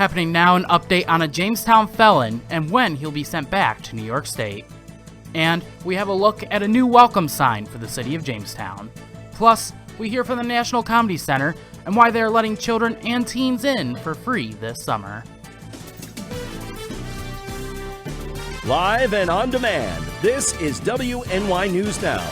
Happening now, an update on a Jamestown felon and when he'll be sent back to New York State. And we have a look at a new welcome sign for the city of Jamestown. Plus, we hear from the National Comedy Center and why they're letting children and teens in for free this summer. Live and on demand, this is WNY News Now.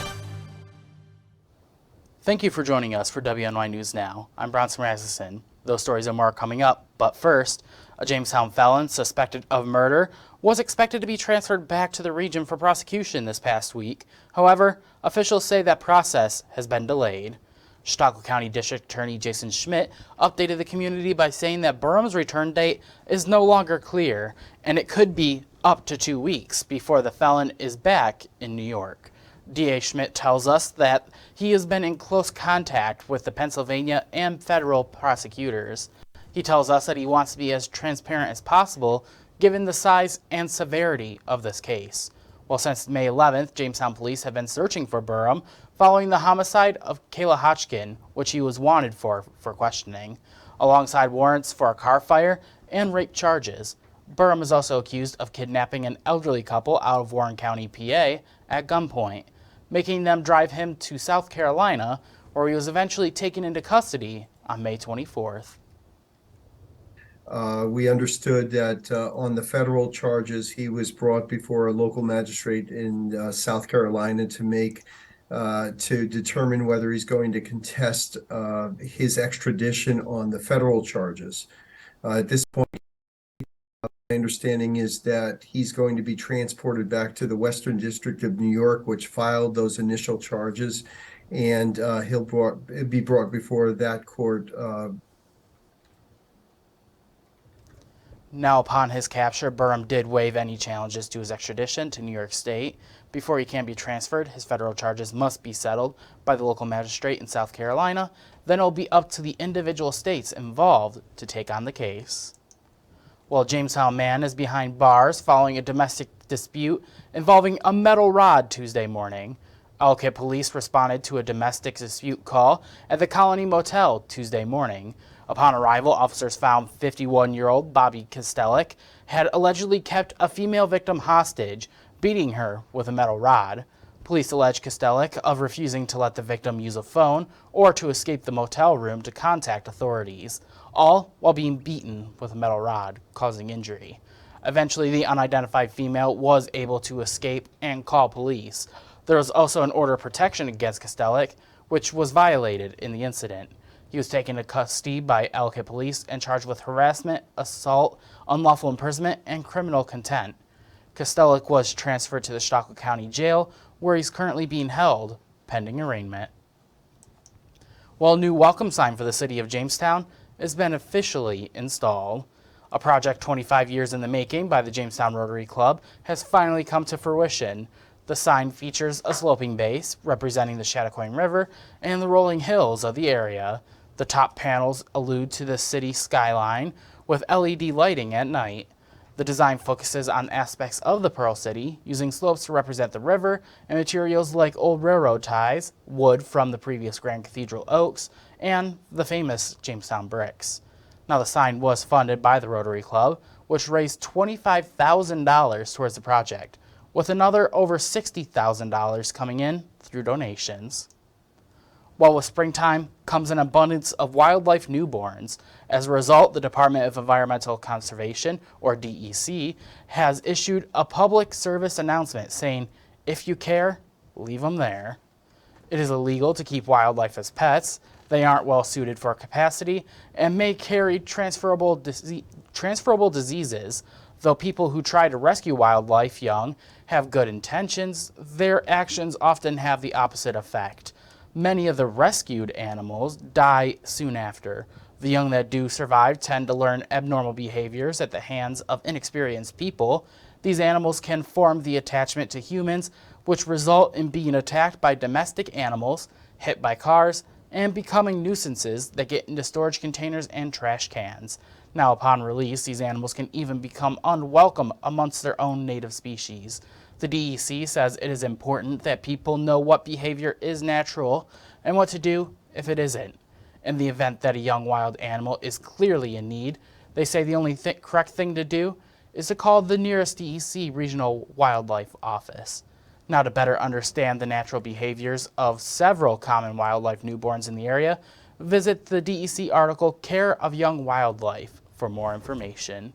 Thank you for joining us for WNY News Now. I'm Bronson Rasmussen. Those stories and more are coming up, but first, a Jamestown felon suspected of murder was expected to be transferred back to the region for prosecution this past week. However, officials say that process has been delayed. Chautauqua County District Attorney Jason Schmidt updated the community by saying that Burham's return date is no longer clear, and it could be up to 2 weeks before the felon is back in New York. DA Schmidt tells us that he has been in close contact with the Pennsylvania and federal prosecutors. He tells us that he wants to be as transparent as possible given the size and severity of this case. Well, since May 11th, Jamestown police have been searching for Burham following the homicide of Kayla Hodgkin, which he was wanted for questioning, alongside warrants for a car fire and rape charges. Burham is also accused of kidnapping an elderly couple out of Warren County, PA, at gunpoint, making them drive him to South Carolina, where he was eventually taken into custody on May 24th. We understood that on the federal charges, he was brought before a local magistrate in South Carolina to determine whether he's going to contest his extradition on the federal charges. At this point, my understanding is that he's going to be transported back to the Western District of New York, which filed those initial charges, and he'll be brought before that court. Now, upon his capture, Burham did waive any challenges to his extradition to New York State. Before he can be transferred, his federal charges must be settled by the local magistrate in South Carolina. Then it'll be up to the individual states involved to take on the case. Well, a Jamestown man is behind bars following a domestic dispute involving a metal rod Tuesday morning. Ellicott police responded to a domestic dispute call at the Colony Motel Tuesday morning. Upon arrival, officers found 51-year-old Bobby Kostelik had allegedly kept a female victim hostage, beating her with a metal rod. Police allege Kostelik of refusing to let the victim use a phone or to escape the motel room to contact authorities, all while being beaten with a metal rod, causing injury. Eventually, the unidentified female was able to escape and call police. There was also an order of protection against Kostelik, which was violated in the incident. He was taken to custody by Ellicott police and charged with harassment, assault, unlawful imprisonment, and criminal contempt. Kostelik was transferred to the Chautauqua County Jail, where he's currently being held, pending arraignment. Well, a new welcome sign for the city of Jamestown has been officially installed. A project 25 years in the making by the Jamestown Rotary Club has finally come to fruition. The sign features a sloping base representing the Chautauqua River and the rolling hills of the area. The top panels allude to the city skyline with LED lighting at night. The design focuses on aspects of the Pearl City, using slopes to represent the river and materials like old railroad ties, wood from the previous Grand Cathedral oaks, and the famous Jamestown bricks. Now, the sign was funded by the Rotary Club, which raised $25,000 towards the project, with another over $60,000 coming in through donations. Well, with springtime comes an abundance of wildlife newborns. As a result, the Department of Environmental Conservation, or DEC, has issued a public service announcement saying, if you care, leave them there. It is illegal to keep wildlife as pets. They aren't well suited for capacity and may carry transferable diseases. Though people who try to rescue wildlife young have good intentions, their actions often have the opposite effect. Many of the rescued animals die soon after. The young that do survive tend to learn abnormal behaviors at the hands of inexperienced people. These animals can form the attachment to humans, which result in being attacked by domestic animals, hit by cars, and becoming nuisances that get into storage containers and trash cans. Now, upon release, these animals can even become unwelcome amongst their own native species. The DEC says it is important that people know what behavior is natural and what to do if it isn't. In the event that a young wild animal is clearly in need, They say the only correct thing to do is to call the nearest DEC Regional Wildlife Office. Now, to better understand the natural behaviors of several common wildlife newborns in the area, visit the DEC article Care of Young Wildlife for more information.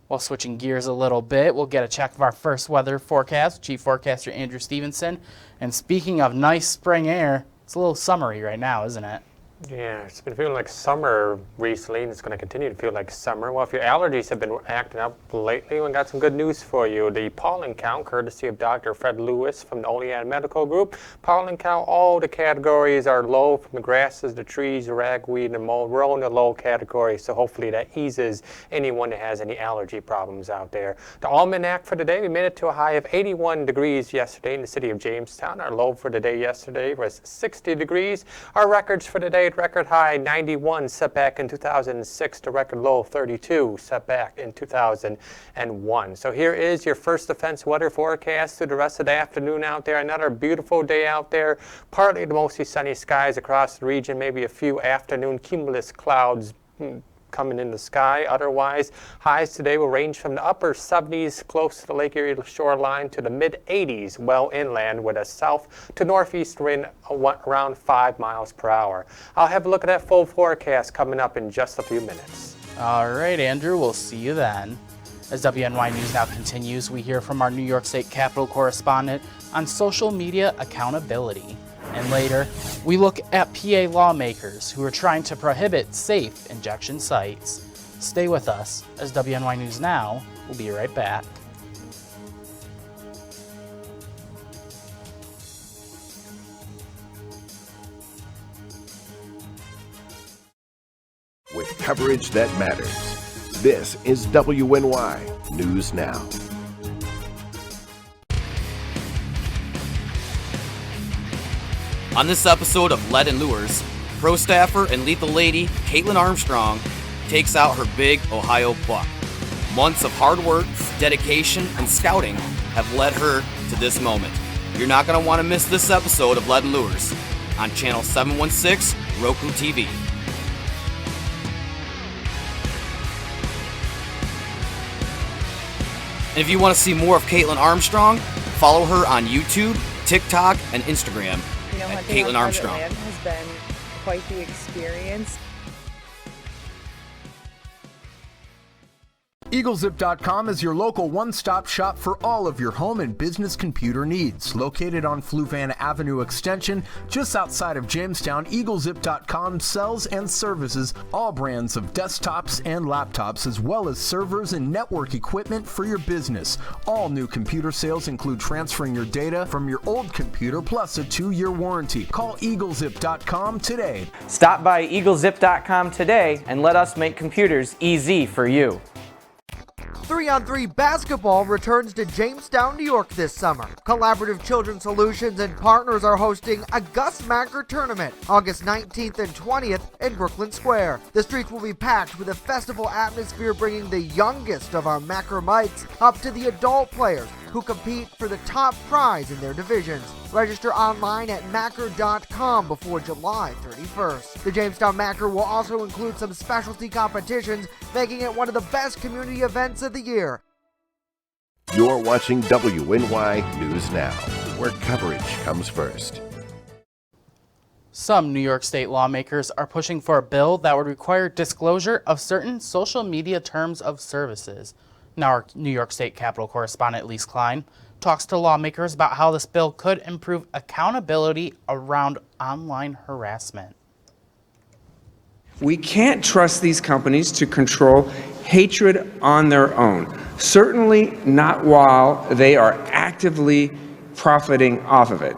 While switching gears a little bit, we'll get a check of our first weather forecast, Chief Forecaster Andrew Stevenson. And speaking of nice spring air, it's a little summery right now, isn't it? Yeah, it's been feeling like summer recently, and it's going to continue to feel like summer. Well, if your allergies have been acting up lately, we got some good news for you. The pollen count, courtesy of Dr. Fred Lewis from the Olean Medical Group. Pollen count, all the categories are low, from the grasses, the trees, the ragweed, and mold. We're all in the low category, so hopefully that eases anyone that has any allergy problems out there. The almanac for today, we made it to a high of 81 degrees yesterday in the city of Jamestown. Our low for the day yesterday was 60 degrees. Our records for today, record high 91 set back in 2006 to record low 32 set back in 2001. So here is your first defense weather forecast through the rest of the afternoon out there. Another beautiful day out there. Partly to mostly sunny skies across the region, maybe a few afternoon cumulus clouds coming in the sky. Otherwise, highs today will range from the upper 70s close to the Lake Erie shoreline to the mid 80s well inland, with a south to northeast wind around 5 miles per hour. I'll have a look at that full forecast coming up in just a few minutes. All right, Andrew, we'll see you then. As WNY News Now continues, we hear from our New York State Capitol correspondent on social media accountability. And later, we look at PA lawmakers who are trying to prohibit safe injection sites. Stay with us, as WNY News Now will be right back. With coverage that matters, this is WNY News Now. On this episode of Lead and Lures, pro staffer and lethal lady Caitlin Armstrong takes out her big Ohio buck. Months of hard work, dedication, and scouting have led her to this moment. You're not going to want to miss this episode of Lead and Lures on Channel 716 Roku TV. And if you want to see more of Caitlin Armstrong, follow her on YouTube, TikTok, and Instagram. Caitlin Armstrong has been quite the experience. EagleZip.com is your local one-stop shop for all of your home and business computer needs. Located on Fluvan Avenue Extension, just outside of Jamestown, EagleZip.com sells and services all brands of desktops and laptops, as well as servers and network equipment for your business. All new computer sales include transferring your data from your old computer, plus a 2-year warranty. Call EagleZip.com today. Stop by EagleZip.com today and let us make computers easy for you. 3-on-3 basketball returns to Jamestown, New York this summer. Collaborative Children's Solutions and partners are hosting a Gus Macker tournament August 19th and 20th in Brooklyn Square. The streets will be packed with a festival atmosphere, bringing the youngest of our Macker mites up to the adult players who compete for the top prize in their divisions. Register online at Macker.com before July 31st. The Jamestown Macker will also include some specialty competitions, making it one of the best community events of the year. You're watching WNY News Now, where coverage comes first. Some New York State lawmakers are pushing for a bill that would require disclosure of certain social media terms of services. Now, our New York State Capitol correspondent Lise Klein talks to lawmakers about how this bill could improve accountability around online harassment. We can't trust these companies to control hatred on their own, certainly not while they are actively profiting off of it.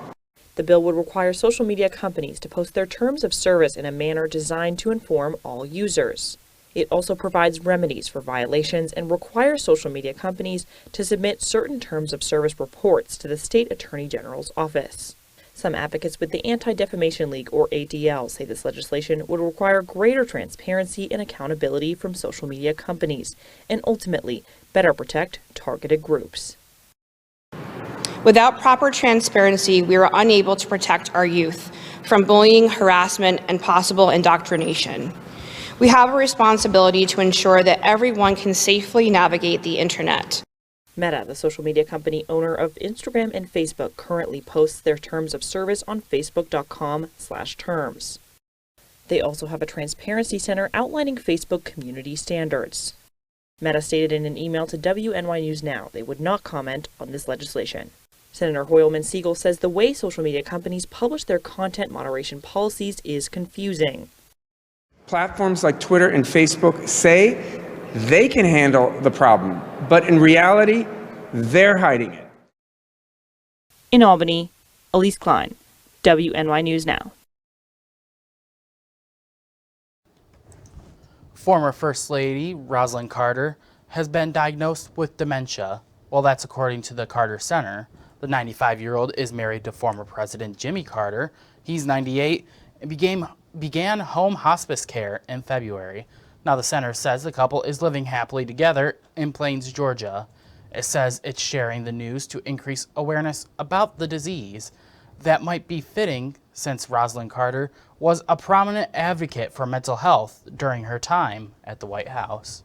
The bill would require social media companies to post their terms of service in a manner designed to inform all users. It also provides remedies for violations and requires social media companies to submit certain terms of service reports to the State Attorney General's office. Some advocates with the Anti-Defamation League, or ADL, say this legislation would require greater transparency and accountability from social media companies and ultimately better protect targeted groups. Without proper transparency, we are unable to protect our youth from bullying, harassment, and possible indoctrination. We have a responsibility to ensure that everyone can safely navigate the internet. Meta, the social media company owner of Instagram and Facebook, currently posts their terms of service on facebook.com/terms. They also have a transparency center outlining Facebook community standards. Meta stated in an email to WNY News Now they would not comment on this legislation. Senator Hoylman-Siegel says the way social media companies publish their content moderation policies is confusing. Platforms like Twitter and Facebook say they can handle the problem, but in reality, they're hiding it. In Albany, Elise Klein, WNY News Now. Former First Lady Rosalynn Carter has been diagnosed with dementia. Well, that's according to the Carter Center. The 95-year-old is married to former President Jimmy Carter. He's 98 and began home hospice care in February. Now the center says the couple is living happily together in Plains, Georgia. It says it's sharing the news to increase awareness about the disease. That might be fitting since Rosalynn Carter was a prominent advocate for mental health during her time at the White House.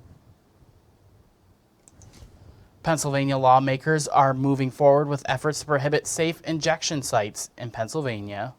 Pennsylvania lawmakers are moving forward with efforts to prohibit safe injection sites in Pennsylvania.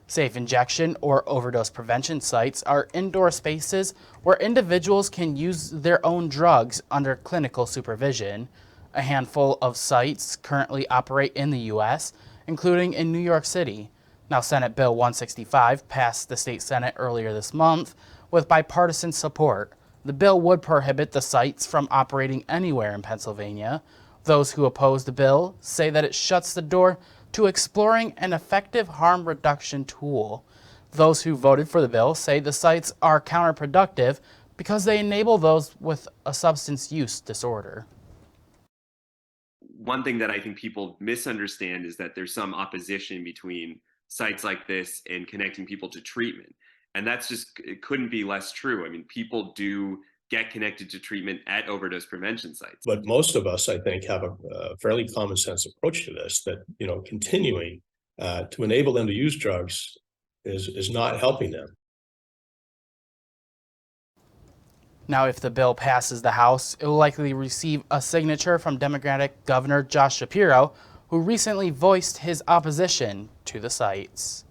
Safe injection or overdose prevention sites are indoor spaces where individuals can use their own drugs under clinical supervision. A handful of sites currently operate in the U.S., including in New York City. Now, Senate Bill 165 passed the state Senate earlier this month with bipartisan support. The bill would prohibit the sites from operating anywhere in Pennsylvania. Those who oppose the bill say that it shuts the door to exploring an effective harm reduction tool. Those who voted for the bill say the sites are counterproductive because they enable those with a substance use disorder. One thing that I think people misunderstand is that there's some opposition between sites like this and connecting people to treatment. And that's just, it couldn't be less true. I mean, people do get connected to treatment at overdose prevention sites. But most of us, I think, have a fairly common sense approach to this, that, you know, continuing to enable them to use drugs is not helping them. Now, if the bill passes the House, it will likely receive a signature from Democratic Governor Josh Shapiro, who recently voiced his opposition to the sites.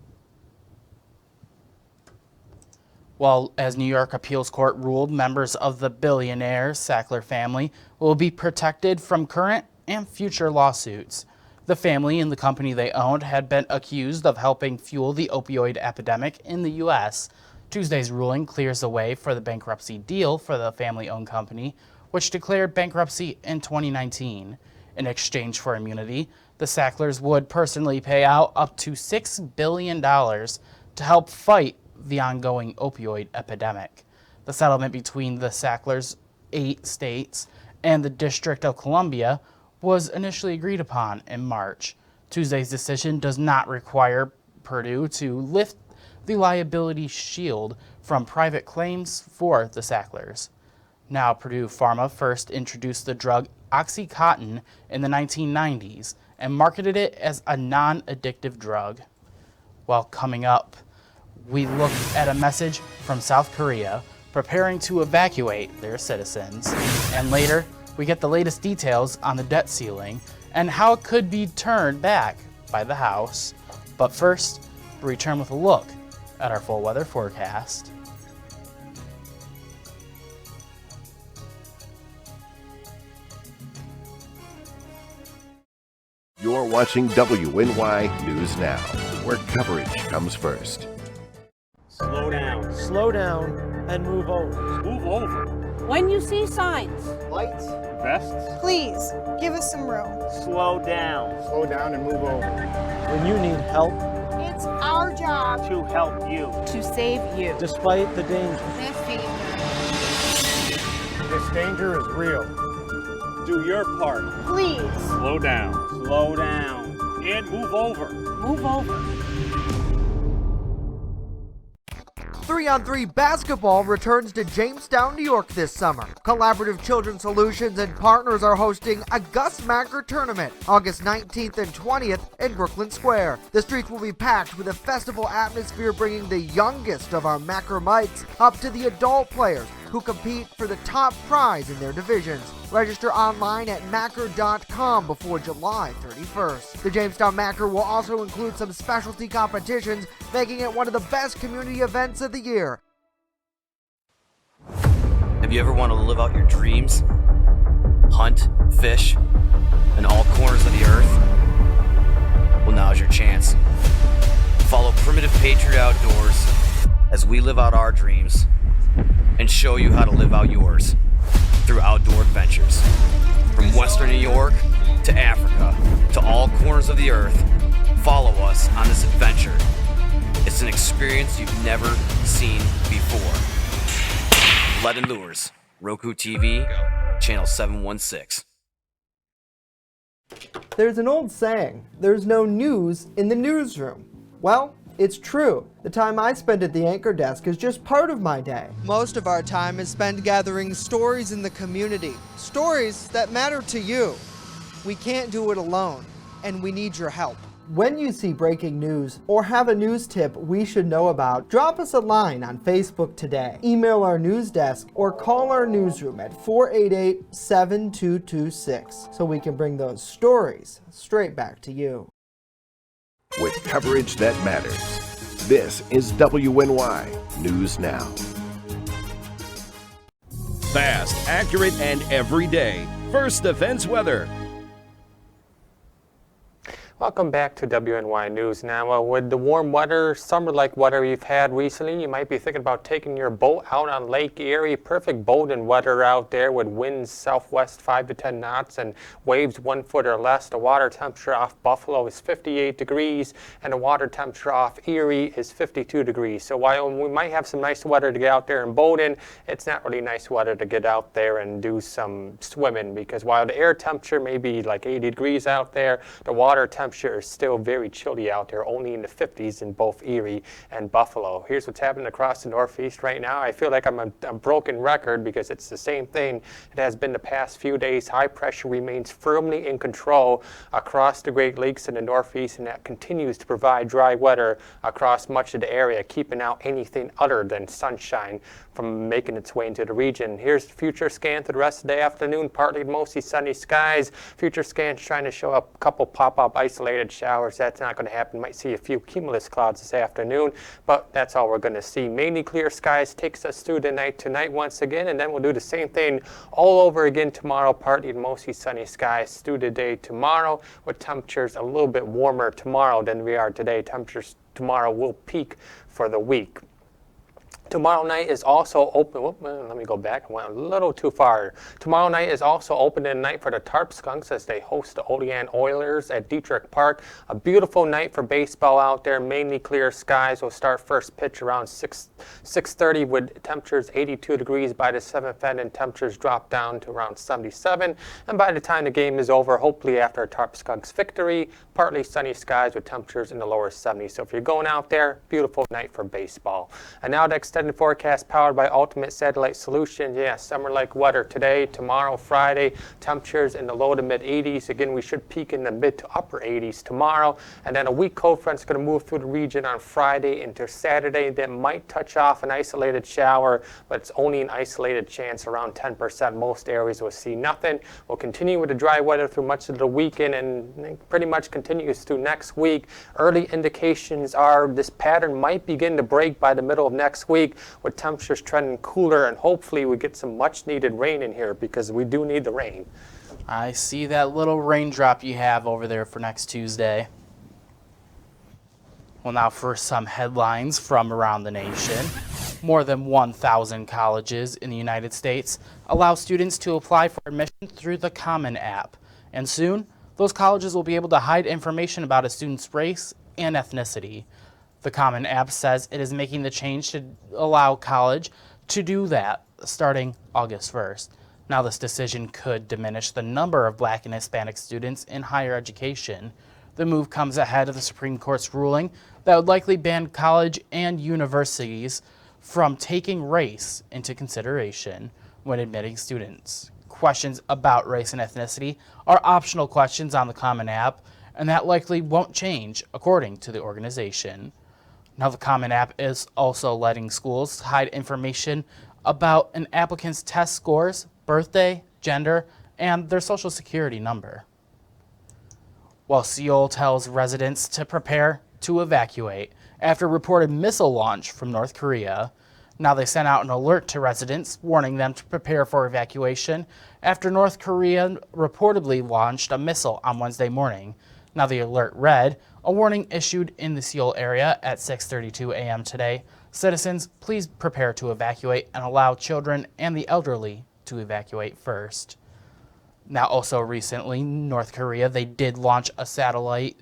Well, as New York Appeals Court ruled, members of the billionaire Sackler family will be protected from current and future lawsuits. The family and the company they owned had been accused of helping fuel the opioid epidemic in the U.S. Tuesday's ruling clears the way for the bankruptcy deal for the family-owned company, which declared bankruptcy in 2019. In exchange for immunity, the Sacklers would personally pay out up to $6 billion to help fight the ongoing opioid epidemic. The settlement between the Sacklers' 8 states and the District of Columbia was initially agreed upon in March. Tuesday's decision does not require Purdue to lift the liability shield from private claims for the Sacklers. Now, Purdue Pharma first introduced the drug OxyContin in the 1990s and marketed it as a non-addictive drug. While coming up, we look at a message from South Korea preparing to evacuate their citizens. And later, we get the latest details on the debt ceiling and how it could be turned back by the House. But first, we return with a look at our full weather forecast. You're watching WNY News Now, where coverage comes first. Slow down. Slow down and move over. Move over. When you see signs, Lights. Vests. please give us some room. Slow down. Slow down and move over. When you need help, It's our job To help you. to save you. despite the danger. This danger is real. Do your part. Please Slow down. Slow down. And move over. move over. 3-on-3 basketball returns to Jamestown, New York this summer. Collaborative Children's Solutions and partners are hosting a Gus Macker tournament August 19th and 20th in Brooklyn Square. The streets will be packed with a festival atmosphere, bringing the youngest of our Macker-mites up to the adult players who compete for the top prize in their divisions. Register online at Macker.com before July 31st. The Jamestown Macker will also include some specialty competitions, making it one of the best community events of the year. Have you ever wanted to live out your dreams? Hunt, fish, in all corners of the earth? Well, now's your chance. Follow Primitive Patriot Outdoors as we live out our dreams and show you how to live out yours through outdoor adventures. From Western New York to Africa to all corners of the earth, follow us on this adventure. It's an experience you've never seen before. Lead and Lures, Roku TV, channel 716. There's an old saying, there's no news in the newsroom. Well, it's true. The time I spend at the anchor desk is just part of my day. Most of our time is spent gathering stories in the community, stories that matter to you. We can't do it alone, and we need your help. When you see breaking news or have a news tip we should know about, drop us a line on Facebook today, email our news desk, or call our newsroom at 488-7226 so we can bring those stories straight back to you. With coverage that matters, this is WNY News Now. Fast, accurate, and everyday. First Defense Weather. Welcome back to WNY News Now. With the warm weather, summer-like weather you've had recently, you might be thinking about taking your boat out on Lake Erie. Perfect boating weather out there with winds southwest 5 to 10 knots and waves 1 foot or less. The water temperature off Buffalo is 58 degrees and the water temperature off Erie is 52 degrees. So while we might have some nice weather to get out there and boat in, it's not really nice weather to get out there and do some swimming, because while the air temperature may be like 80 degrees out there, the water temperature is still very chilly out there, only in the 50s in both Erie and Buffalo. Here's what's happening across the Northeast right now. I feel like I'm a broken record because it's the same thing it has been the past few days. High pressure remains firmly in control across the Great Lakes in the Northeast, and that continues to provide dry weather across much of the area, keeping out anything other than sunshine from making its way into the region. Here's the future scan for the rest of the afternoon. Partly mostly sunny skies. Future scan's trying to show up a couple pop-up isolated showers. That's not going to happen. Might see a few cumulus clouds this afternoon, but that's all we're going to see. Mainly clear skies takes us through the night tonight once again, and then we'll do the same thing all over again tomorrow. Partly mostly sunny skies through the day tomorrow, with temperatures a little bit warmer tomorrow than we are today. Temperatures tomorrow will peak for the week. Tomorrow night is also open. Let me go back. I went a little too far. Tomorrow night is also open tonight for the Tarp Skunks as they host the Olean Oilers at Dietrich Park. A beautiful night for baseball out there. Mainly clear skies. We'll start first pitch around 6:30 with temperatures 82 degrees by the 7th inning, and temperatures drop down to around 77. And by the time the game is over, hopefully after a Tarp Skunks victory, partly sunny skies with temperatures in the lower 70s. So if you're going out there, beautiful night for baseball. And now the extended forecast powered by Ultimate Satellite Solutions. Yeah, summer-like weather today, tomorrow, Friday. Temperatures in the low to mid 80s. Again, we should peak in the mid to upper 80s tomorrow. And then a weak cold front's going to move through the region on Friday into Saturday. That might touch off an isolated shower, but it's only an isolated chance, around 10%. Most areas will see nothing. We'll continue with the dry weather through much of the weekend and pretty much continues through next week. Early indications are this pattern might begin to break by the middle of next week, with temperatures trending cooler, and hopefully we get some much needed rain in here because we do need the rain. I see that little raindrop you have over there for next Tuesday. Well, now for some headlines from around the nation. More than 1,000 colleges in the United States allow students to apply for admission through the Common App. And soon, those colleges will be able to hide information about a student's race and ethnicity. The Common App says it is making the change to allow college to do that starting August 1st. Now, this decision could diminish the number of Black and Hispanic students in higher education. The move comes ahead of the Supreme Court's ruling that would likely ban college and universities from taking race into consideration when admitting students. Questions about race and ethnicity are optional questions on the Common App, and that likely won't change according to the organization. Now, the Common App is also letting schools hide information about an applicant's test scores, birthday, gender, and their social security number. While Seoul tells residents to prepare to evacuate after reported missile launch from North Korea. Now they sent out an alert to residents warning them to prepare for evacuation after North Korea reportedly launched a missile on Wednesday morning. Now the alert read, a warning issued in the Seoul area at 6:32 a.m. today. Citizens, please prepare to evacuate and allow children and the elderly to evacuate first. Now also recently, North Korea, they did launch a satellite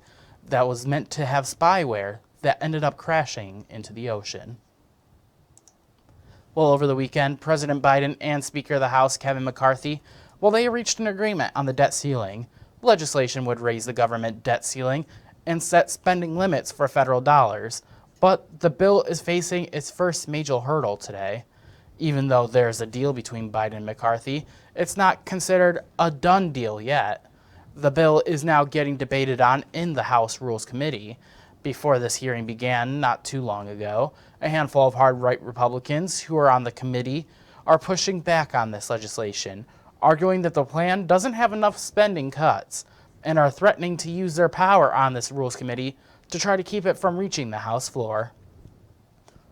that was meant to have spyware that ended up crashing into the ocean. Well, over the weekend, President Biden and Speaker of the House, Kevin McCarthy, well, they reached an agreement on the debt ceiling. Legislation would raise the government debt ceiling and set spending limits for federal dollars, but the bill is facing its first major hurdle today. Even though there's a deal between Biden and McCarthy, it's not considered a done deal yet. The bill is now getting debated on in the House Rules Committee. Before this hearing began not too long ago, a handful of hard-right Republicans who are on the committee are pushing back on this legislation, arguing that the plan doesn't have enough spending cuts, and are threatening to use their power on this Rules Committee to try to keep it from reaching the House floor.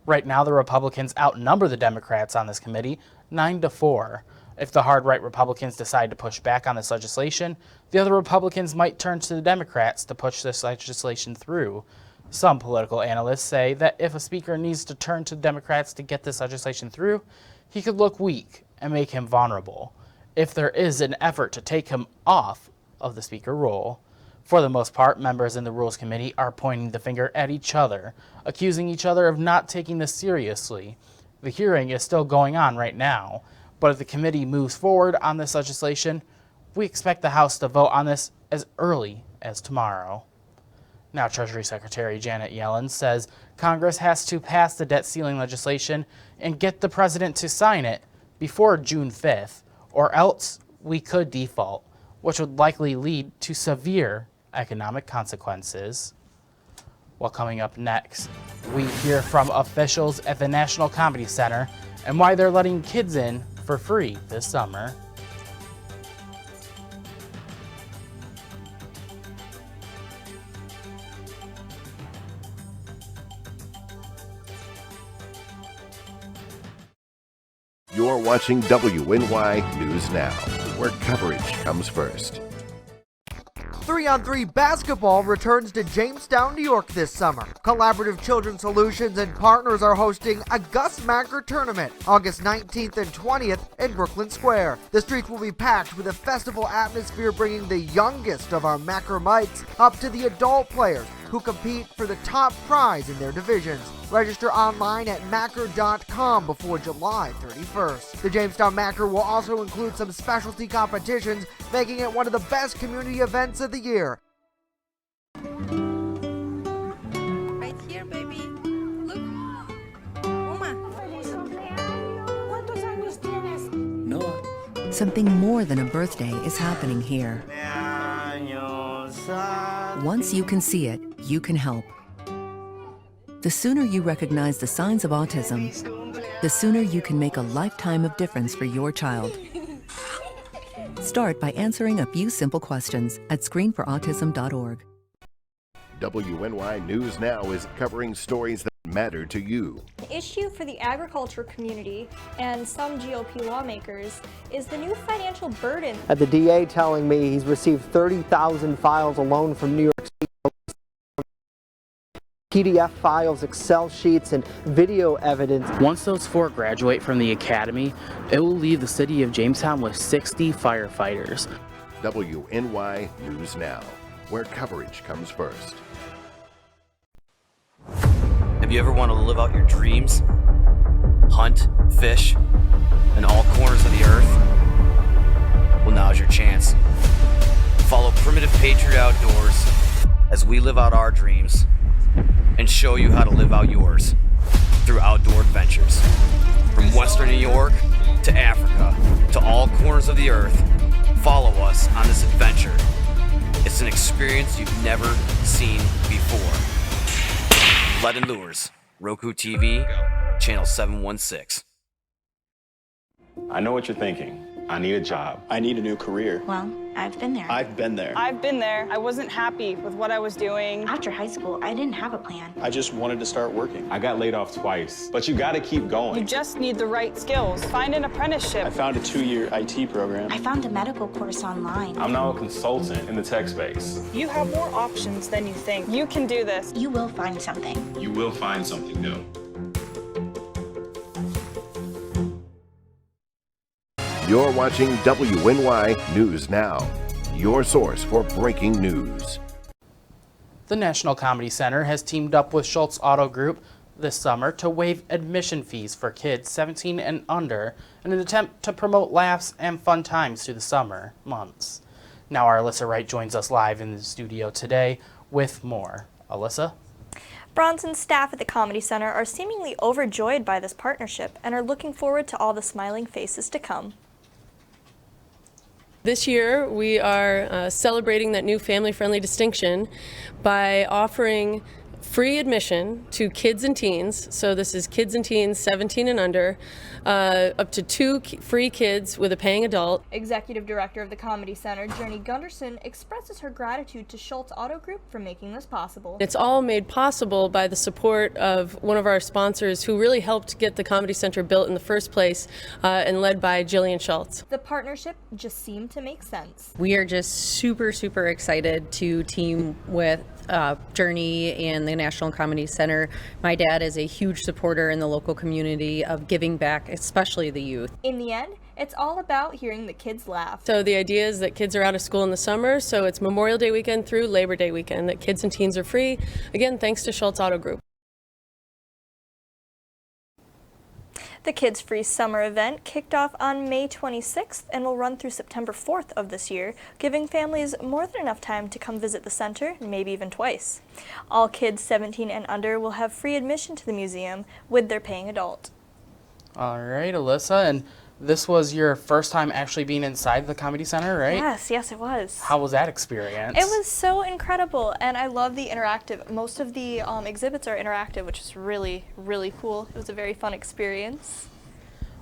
Right now, the Republicans outnumber the Democrats on this committee 9-4. If the hard-right Republicans decide to push back on this legislation, the other Republicans might turn to the Democrats to push this legislation through. Some political analysts say that if a speaker needs to turn to the Democrats to get this legislation through, he could look weak and make him vulnerable if there is an effort to take him off of the speaker role. For the most part, members in the Rules Committee are pointing the finger at each other, accusing each other of not taking this seriously. The hearing is still going on right now, but if the committee moves forward on this legislation, we expect the House to vote on this as early as tomorrow. Now, Treasury Secretary Janet Yellen says Congress has to pass the debt ceiling legislation and get the president to sign it before June 5th, or else we could default, which would likely lead to severe economic consequences. Well, coming up next, we hear from officials at the National Comedy Center and why they're letting kids in for free this summer. You're watching WNY News Now, where coverage comes first. 3-on-3 basketball returns to Jamestown, New York this summer. Collaborative Children's Solutions and partners are hosting a Gus Macker tournament August 19th and 20th in Brooklyn Square. The streets will be packed with a festival atmosphere, bringing the youngest of our Macker mites up to the adult players who compete for the top prize in their divisions. Register online at Macker.com before July 31st. The Jamestown Macker will also include some specialty competitions, making it one of the best community events of the year. Right here, baby. Look. Uma. No. Something more than a birthday is happening here. Once you can see it, you can help. The sooner you recognize the signs of autism, the sooner you can make a lifetime of difference for your child. Start by answering a few simple questions at screenforautism.org. WNY News Now is covering stories that matter to you. The issue for the agriculture community and some GOP lawmakers is the new financial burden. The DA telling me he's received 30,000 files alone from New York State. PDF files, Excel sheets, and video evidence. Once those 4 graduate from the academy, it will leave the city of Jamestown with 60 firefighters. WNY News Now, where coverage comes first. Have you ever wanted to live out your dreams? Hunt, fish, in all corners of the earth? Well, now's your chance. Follow Primitive Patriot Outdoors as we live out our dreams and show you how to live out yours. through outdoor adventures. From Western New York to Africa to all corners of the earth, follow us on this adventure. It's an experience you've never seen before. Lead and Lures, Roku TV, channel 716. I know what you're thinking. I need a job. I need a new career. Well, I've been there. I've been there. I've been there. I wasn't happy with what I was doing. After high school, I didn't have a plan. I just wanted to start working. I got laid off twice, but you gotta keep going. You just need the right skills. Find an apprenticeship. I found a 2-year IT program. I found a medical course online. I'm now a consultant in the tech space. You have more options than you think. You can do this. You will find something. You will find something new. You're watching WNY News Now, your source for breaking news. The National Comedy Center has teamed up with Schultz Auto Group this summer to waive admission fees for kids 17 and under in an attempt to promote laughs and fun times through the summer months. Now our Alyssa Wright joins us live in the studio today with more. Alyssa? Bronson's staff at the Comedy Center are seemingly overjoyed by this partnership and are looking forward to all the smiling faces to come. This year, we are celebrating that new family-friendly distinction by offering free admission to kids and teens. So this is kids and teens 17 and under, up to 2 free kids with a paying adult. Executive Director of the Comedy Center, Journey Gunderson, expresses her gratitude to Schultz Auto Group for making this possible. It's all made possible by the support of one of our sponsors who really helped get the Comedy Center built in the first place, and led by Jillian Schultz. The partnership just seemed to make sense. We are just super excited to team with Journey and the National Comedy Center. My dad is a huge supporter in the local community of giving back, especially the youth. In the end, it's all about hearing the kids laugh. So the idea is that kids are out of school in the summer, so it's Memorial Day weekend through Labor Day weekend, that kids and teens are free. Again, thanks to Schultz Auto Group. The Kids Free Summer event kicked off on May 26th and will run through September 4th of this year, giving families more than enough time to come visit the center, maybe even twice. All kids 17 and under will have free admission to the museum with their paying adult. All right, Alyssa, and this was your first time actually being inside the Comedy Center, right? Yes, it was. How was that experience? It was so incredible, and I love the interactive. Most of the exhibits are interactive, which is really cool. It was a very fun experience.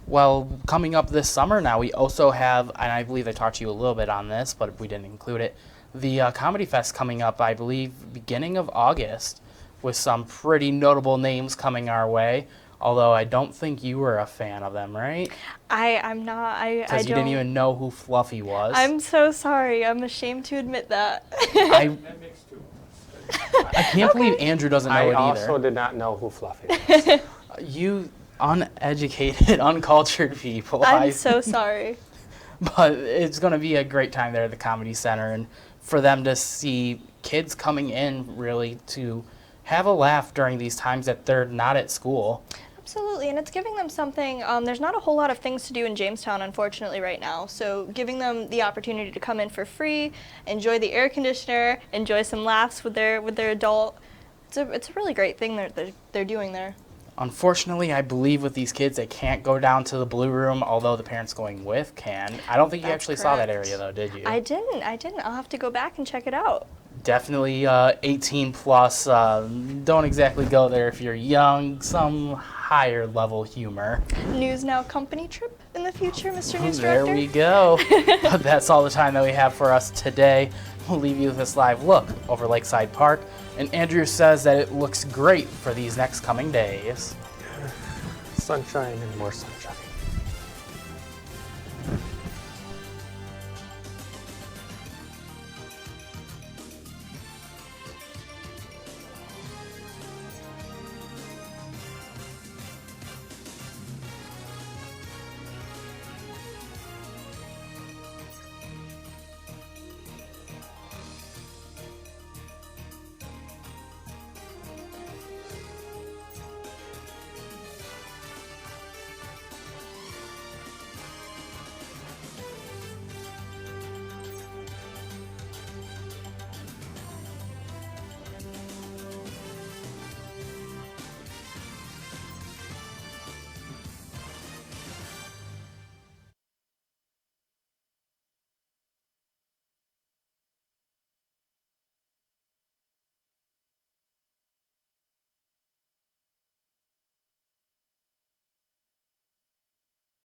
Well, coming up this summer now, we also have, and I believe I talked to you a little bit on this, but we didn't include it, the Comedy Fest coming up, I believe, beginning of August, with some pretty notable names coming our way. Although I don't think you were a fan of them, right? I'm not. Because you didn't even know who Fluffy was. I'm so sorry. I'm ashamed to admit that. I can't believe Andrew doesn't know it either. I also did not know who Fluffy was. You uneducated, uncultured people. I'm so sorry. But it's going to be a great time there at the Comedy Center, and for them to see kids coming in really to have a laugh during these times that they're not at school. Absolutely, and it's giving them something. There's not a whole lot of things to do in Jamestown, unfortunately, right now. So giving them the opportunity to come in for free, enjoy the air conditioner, enjoy some laughs with their adult. It's a really great thing they're doing there. Unfortunately, I believe with these kids, they can't go down to the Blue Room, although the parents going with can. I don't think you actually saw that area, though, did you? I didn't. I'll have to go back and check it out. Definitely 18 plus. Don't exactly go there if you're young. Some higher level humor. News Now company trip in the future, Mr. News Director? There we go. But that's all the time that we have for us today. We'll leave you with this live look over Lakeside Park. And Andrew says that it looks great for these next coming days. Sunshine and more sunshine.